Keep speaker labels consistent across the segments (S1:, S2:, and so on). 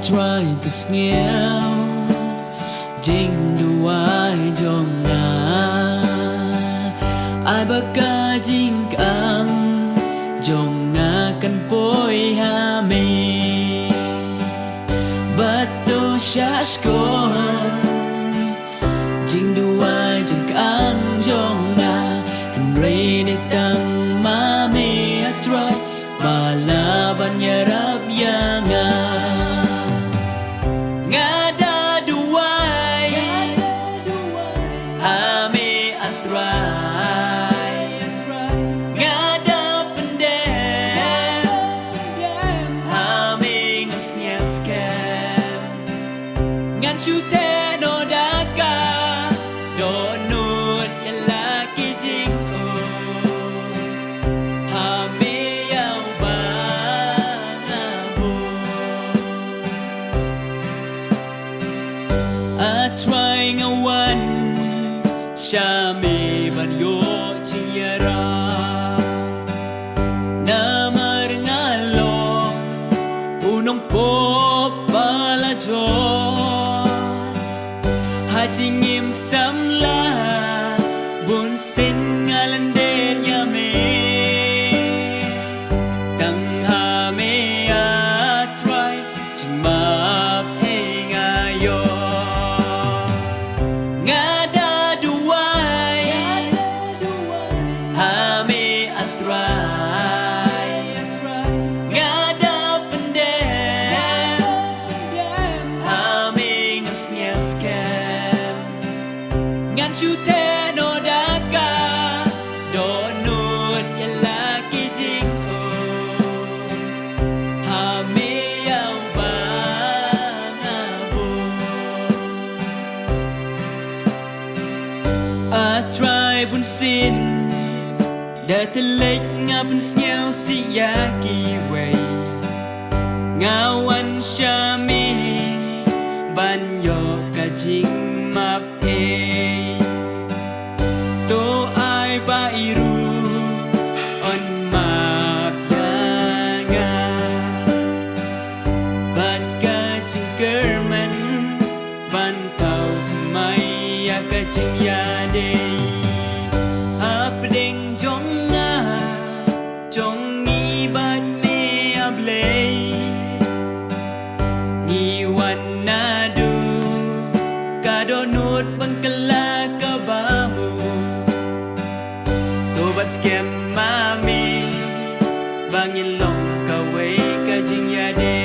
S1: try to scale Jing duai jonga Ai baka jing ang jonga kan poi ha me Bato shasko Jing duai jing ang jonga And rain it tang mami I try Malaban yarap yanga Ngada duai Ame atrai Ngada pendem Ame ngesnya-skem Ngan syute no daka Do nut yang laki jing Ame yau bang abu I try ngawan Syami ban yo ciyara Namar ngalong Unong pop balajon Haji ngim samla Bun sin ngalandir yame Tang hame a try Cimap ngayo Ngada duai Hame atrai Ngada pendem Hame ngesnya-skem Ngan syute no daka Do nut yang laki jing Hame yau bang abu I try bun sin Da telik ngapun sngau si yaki way Ngawan syami Ban yo kajing map To ai ba iru On map yanga Ban kajing kerman Ban tau mai ya kajing yade Apdeng jonga Jongi bat me ablay Ngiwan nadu Kadonut bangkala kabamu Tobat skem mami Bangin long kaway kajing yade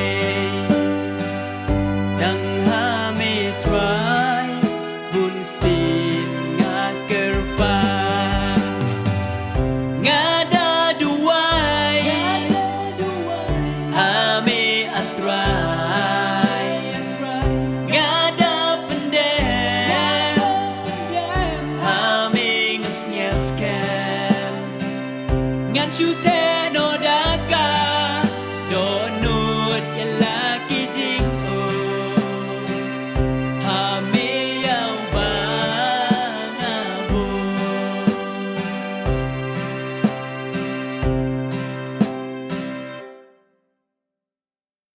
S1: Tang hame try Bun sin nga kerpa Ngada duai Hame atrai Ngada pendem Hame ngesnya-skem Ngan syute